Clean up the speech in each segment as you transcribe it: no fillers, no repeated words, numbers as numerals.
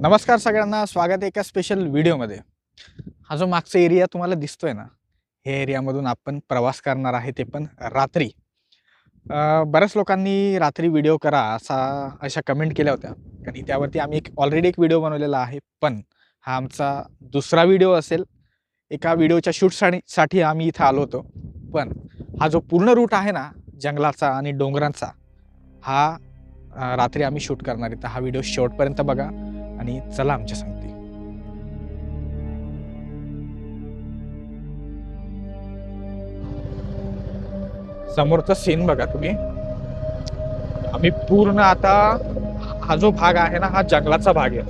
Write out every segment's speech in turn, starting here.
नमस्कार सगळ्यांना, स्वागत आहे एका स्पेशल व्हिडिओमध्ये. हा जो मागचा एरिया तुम्हाला दिसतोय ना, हे एरियामधून आपण प्रवास करणार आहे, ते पण रात्री. बऱ्याच लोकांनी रात्री व्हिडिओ करा अशा कमेंट केल्या होत्या आणि त्यावरती आम्ही ऑलरेडी एक व्हिडिओ बनवलेला आहे. पण हा आमचा दुसरा व्हिडिओ असेल. एका व्हिडिओच्या शूटसाठी आम्ही इथं आलो होतो. पण हा जो पूर्ण रूट आहे ना, जंगलाचा आणि डोंगरांचा, हा रात्री आम्ही शूट करणार आहे. तर हा व्हिडिओ शेवटपर्यंत बघा आणि चला आमच्या संगती. समोरचा सीन बघा तुम्ही. आम्ही पूर्ण आता हा जो भाग आहे ना, हा जंगलाचा भाग आहे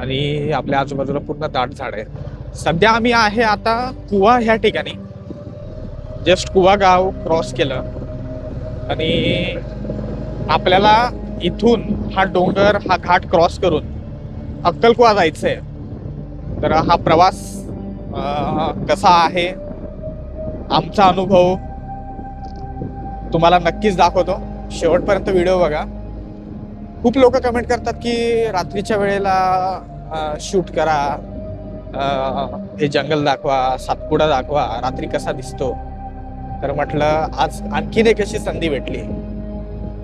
आणि आपल्या आजूबाजूला पूर्ण दाट झाड आहे. सध्या आम्ही आहे आता कुवा ह्या ठिकाणी. जस्ट कुवा गाव क्रॉस केलं आणि आपल्याला इथून हा डोंगर, हा घाट क्रॉस करून अक्कलकुवा जायचंय. तर हा प्रवास कसा आहे, आमचा अनुभव तुम्हाला नक्कीच दाखवतो. शेवटपर्यंत व्हिडिओ बघा. खूप लोक कमेंट करतात की रात्रीच्या वेळेला शूट करा, हे जंगल दाखवा, सातपुडा दाखवा, रात्री कसा दिसतो. तर म्हटलं आज आणखीन एक अशी संधी भेटली,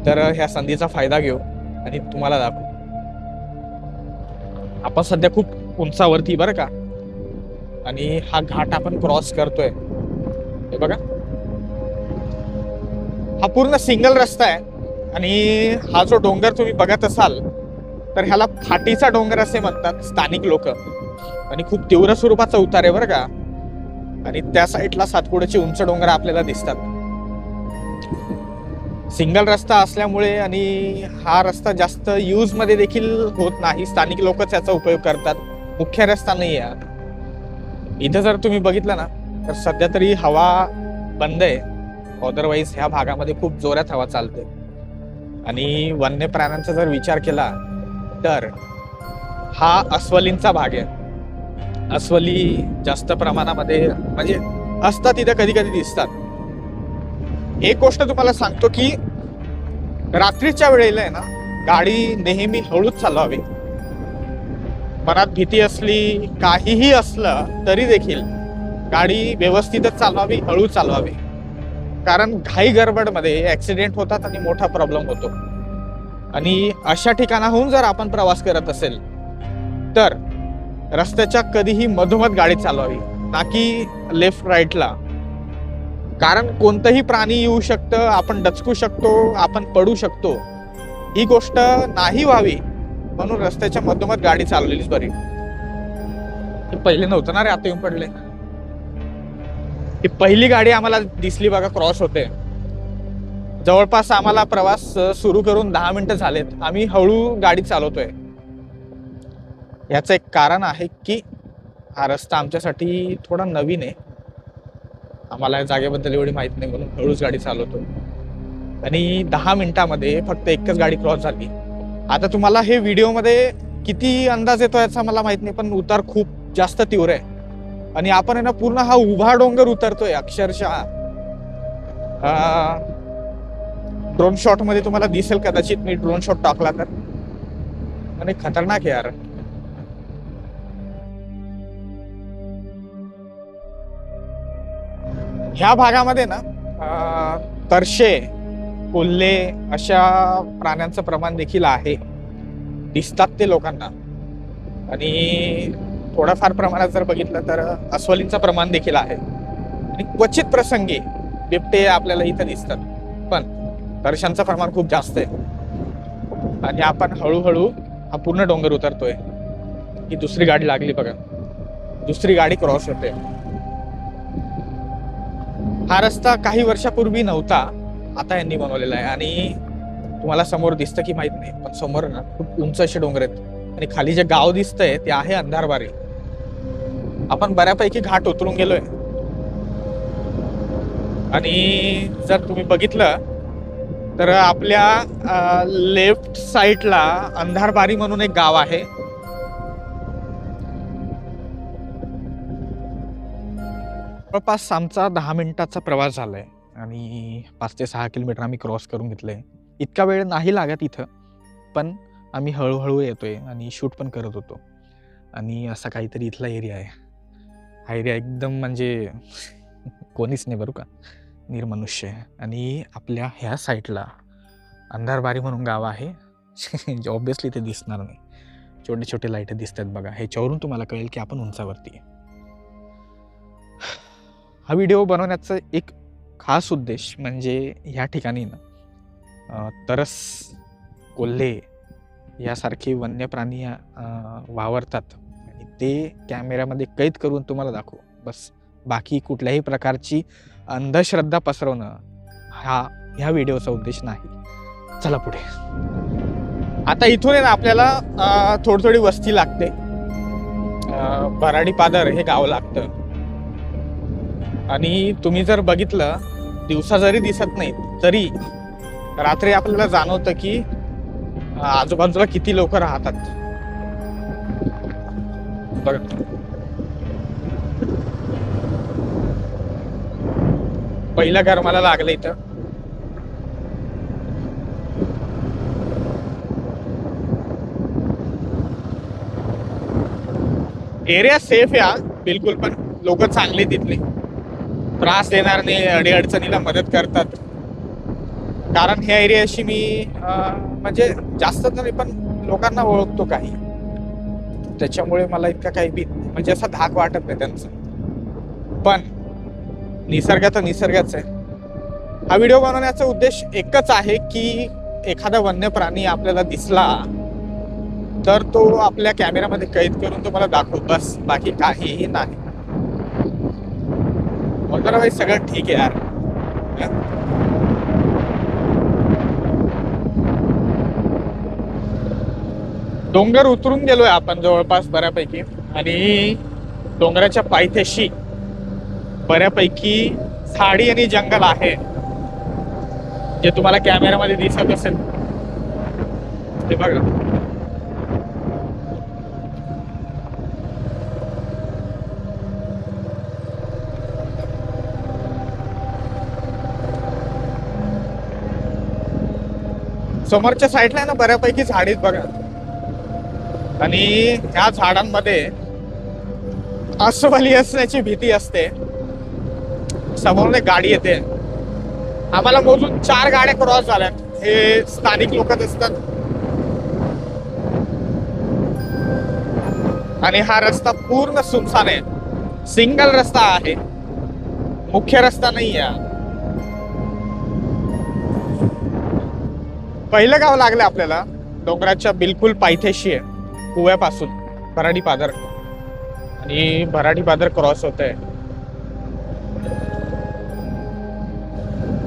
तर ह्या संधीचा फायदा घेऊ आणि तुम्हाला दाखवू. आपण सध्या खूप उंचावरती बरं का, आणि हा घाट आपण क्रॉस करतोय. हे बघा, हा पूर्ण सिंगल रस्ता आहे आणि हा जो डोंगर तुम्ही बघत असाल तर ह्याला फाटीचा डोंगर असे म्हणतात स्थानिक लोक. आणि खूप तीव्र स्वरूपाचा उतार आहे बरं का. आणि त्या साईडला सातपुड्याचे उंच डोंगर आपल्याला दिसतात. सिंगल रस्ता असल्यामुळे आणि हा रस्ता जास्त यूज मध्ये देखील होत नाही. स्थानिक लोकच याचा उपयोग करतात, मुख्य रस्ता नाही आहे. इथं जर तुम्ही बघितलं ना, तर सध्या तरी हवा बंद आहे. अदरवाईज ह्या भागामध्ये खूप जोरात हवा चालते. आणि वन्य प्राण्यांचा जर विचार केला तर हा अस्वलींचा भाग आहे. अस्वली जास्त प्रमाणामध्ये म्हणजे असतात तिथे, कधी कधी दिसतात. एक गोष्ट तुम्हाला सांगतो की रात्रीच्या वेळेला आहे ना, गाडी नेहमी हळूच चालवावी. मनात भीती असली, काहीही असलं तरी देखील गाडी व्यवस्थितच चालवावी, हळू चालवावी. कारण घाई गडबडमध्ये ऍक्सिडेंट होतात आणि मोठा प्रॉब्लेम होतो. आणि अशा ठिकाणाहून जर आपण प्रवास करत असेल तर रस्त्याच्या कधीही मधोमध गाडी चालवावी, ना की लेफ्ट राईटला. कारण कोणतंही प्राणी येऊ शकतं, आपण डचकू शकतो, आपण पडू शकतो. ही गोष्ट नाही व्हावी म्हणून रस्त्याच्या मधोमध गाडी चालवलीच बरी. पहिले नव्हतं ना रे, आता येऊन पडले. ही पहिली गाडी आम्हाला दिसली बघा, क्रॉस होते. जवळपास आम्हाला प्रवास सुरू करून 10 मिनिटं झालेत. आम्ही हळू गाडी चालवतोय. याचं एक कारण आहे की हा रस्ता आमच्यासाठी थोडा नवीन आहे. आम्हाला या जागेबद्दल एवढी माहित नाही म्हणून हळूच गाडी चालवतो. आणि 10 मिनिटामध्ये फक्त एकच गाडी क्रॉस झाली. आता तुम्हाला हे व्हिडिओमध्ये किती अंदाज येतो याचा मला माहित नाही, पण उतार खूप जास्त तीव्र आहे. आणि आपण आहे ना, पूर्ण हा उभा डोंगर उतरतोय अक्षरशः. ड्रोन शॉट मध्ये तुम्हाला दिसेल कदाचित, मी ड्रोन शॉट टाकला तर. आणि खतरनाक आहे यार. ह्या भागामध्ये ना तरशे, कोल्हे अशा प्राण्यांचं प्रमाण देखील आहे. दिसतात ते लोकांना. आणि थोड्याफार प्रमाणात जर बघितलं तर अस्वलींचं प्रमाण देखील आहे. आणि क्वचित प्रसंगी बिबटे आपल्याला इथं दिसतात, पण तरशांचं प्रमाण खूप जास्त आहे. आणि आपण हळूहळू हा पूर्ण डोंगर उतरतोय. ही दुसरी गाडी लागली बघा, दुसरी गाडी क्रॉस होते. हा रस्ता काही वर्षापूर्वी नव्हता, आता यांनी बनवलेला आहे. आणि तुम्हाला समोर दिसतं की माहित नाही, पण समोर ना खूप उंच असे डोंगर आहेत. आणि खाली जे गाव दिसतंय ते आहे अंधारबारी. आपण बऱ्यापैकी घाट उतरून गेलोय. आणि जर तुम्ही बघितलं तर आपल्या लेफ्ट साईडला अंधारबारी म्हणून एक गाव आहे. जवळपास आमचा 10 मिनिटाचा प्रवास झालाय आणि 5 ते 6 किलोमीटर आम्ही क्रॉस करून घेतलंय. इतका वेळ नाही लागत इथं, पण आम्ही हळूहळू येतोय आणि शूट पण करत होतो. आणि असा काहीतरी इथला एरिया आहे. हा एरिया एकदम म्हणजे कोणीच नाही बरं का, निर्मनुष्य आहे. आणि आपल्या ह्या साईडला अंधारबारी म्हणून गाव आहे. ऑब्विसली ते दिसणार नाही. छोटे छोटे लाईट दिसतात बघा. ह्याच्यावरून तुम्हाला कळेल की आपण उंचावरती आहे. हा व्हिडिओ बनवण्याचा एक खास उद्देश म्हणजे ह्या ठिकाणी ना तरस, कोल्हे यासारखे वन्य प्राणी वावरतात आणि ते कॅमेऱ्यामध्ये कैद करून तुम्हाला दाखवू, बस. बाकी कुठल्याही प्रकारची अंधश्रद्धा पसरवणं ह्या व्हिडिओचा उद्देश नाही. चला पुढे. आता इथून आहे ना आपल्याला थोडी थोडी वस्ती लागते. भराडी पादर हे गाव लागतं. आणि तुम्ही जर बघितलं, दिवसा जरी दिसत नाही तरी रात्री आपल्याला जाणवतं की आजूबाजूला किती लोक राहतात. बघा, पहिलं घर मला लागलं इथं. एरिया सेफ या बिलकुल, पण लोक चांगले तिथले, त्रास देणार नाही, अडीअडचणीला मदत करतात. कारण ह्या एरियाशी मी म्हणजे जास्त तरी पण लोकांना ओळखतो काही, त्याच्यामुळे मला इतका काही म्हणजे असा धाक वाटत नाही त्यांचा. पण निसर्ग तर निसर्गाच आहे. हा व्हिडिओ बनवण्याचा उद्देश एकच आहे की एखादा वन्य प्राणी आपल्याला दिसला तर तो आपल्या कॅमेऱ्यामध्ये कैद करून तुम्हाला दाखवू, बस. बाकी काहीही नाही. अदरवाईज सगळं ठीक आहे यार. डोंगर उतरून गेलोय आपण जवळपास बऱ्यापैकी, आणि डोंगराच्या पायथ्याशी बऱ्यापैकी झाडी आणि जंगल आहे, जे तुम्हाला कॅमेऱ्यामध्ये दिसत असेल ते बघा. समोरच्या साईडला ना बऱ्यापैकी झाडीत बघा, आणि ह्या झाडांमध्ये अस्वली असण्याची भीती असते. समोरून एक गाडी येते. आम्हाला मोजून 4 गाड्या क्रॉस झाल्यात. हे स्थानिक लोकच असतात. आणि हा रस्ता पूर्ण सुनसान आहे. सिंगल रस्ता आहे, मुख्य रस्ता नाही आहे. पहिलं गाव लागलं आपल्याला डोंगराच्या बिलकुल पायथ्याशी आहे, कुव्यापासून भराडी पादर. आणि भराडी पादर क्रॉस होत आहे.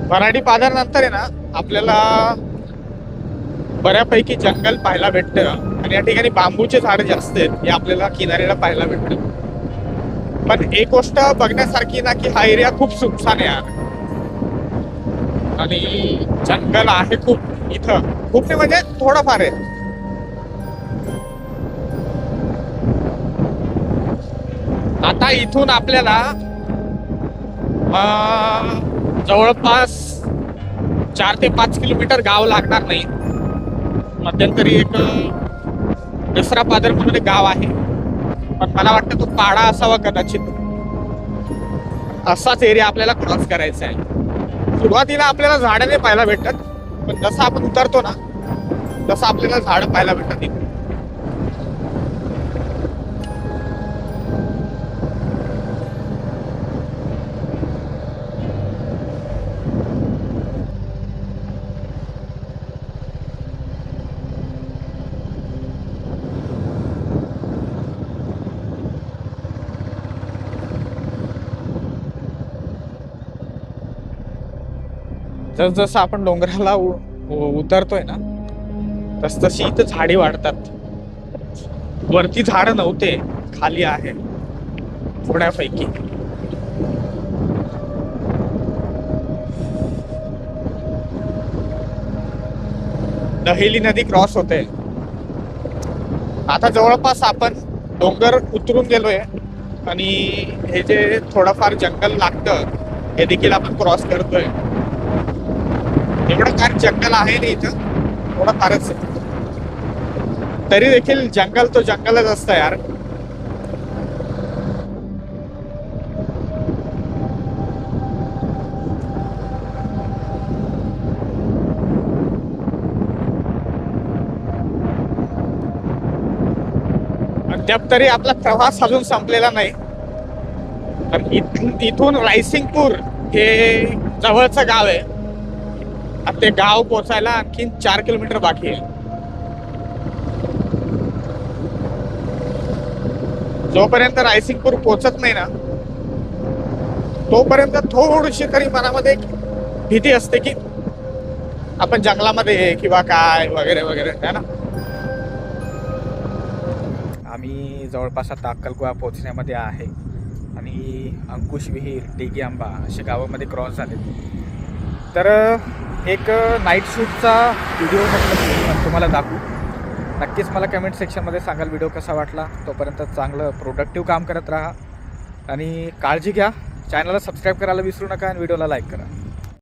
भराडी पादर नंतर आहे ना आपल्याला बऱ्यापैकी जंगल पाहायला भेटतं. आणि या ठिकाणी बांबूचे झाड जास्त आहेत, हे आपल्याला किनाऱ्याला पाहायला भेटतं. पण एक गोष्ट बघण्यासारखी ना की हा एरिया खूप सुनसान आहे यार. आणि जंगल आहे खूप इथं, खूप नाही म्हणजे थोडंफार आहे. आता इथून आपल्याला जवळपास 4 ते 5 किलोमीटर गाव लागणार नाही. मध्यंतरी एक दसरा पादर म्हणून एक गाव आहे, पण मला वाटतं तो पाडा असावा कदाचित. असाच एरिया आपल्याला क्रॉस करायचा आहे. सुरुवातीला आपल्याला झाडं नाही पाहायला भेटत, पण जसं आपण उतरतो ना तसं आपल्याला झाडं पाहायला भेटतात. जसं आपण डोंगराला उतरतोय ना तस तशी इथं झाडे वाढतात. वरती झाड नव्हते, खाली आहे थोड्यापैकी. दहेली नदी क्रॉस होते. आता जवळपास आपण डोंगर उतरून गेलोय आणि हे जे थोडंफार जंगल लागतं हे देखील आपण क्रॉस करतोय. एवढं काय जंगल आहे ना इथं, थोडं फारच आहे. तरी देखील जंगल तो जंगलच असतं यार. अद्याप तरी आपला प्रवास अजून संपलेला नाही. तर इथून रायसिंगपूर हे जवळचं गाव आहे. आता ते गाव पोचायला आणखीन 4 किलोमीटर बाकी आहे. जोपर्यंत रायसिंगपूर पोचत नाही ना तोपर्यंत थोडीशी तरी मनामध्ये एक भीती असते की आपण जंगलामध्ये आहे किंवा काय वगैरे वगैरे है ना. आम्ही जवळपास आता अक्कलकुवा पोहोचण्यामध्ये आहे आणि अंकुश विहीर, टेकी आंबा अशा गावामध्ये क्रॉस झाले. तर एक नाईट शूटचा व्हिडिओ म्हटलं तुम्हाला दाखवू. नक्कीच मला कमेंट सेक्शनमध्ये सांगाल व्हिडिओ कसा वाटला. तोपर्यंत चांगलं प्रोडक्टिव्ह काम करत राहा आणि काळजी घ्या. चॅनलला सबस्क्राईब करायला विसरू नका आणि व्हिडिओला लाईक करा.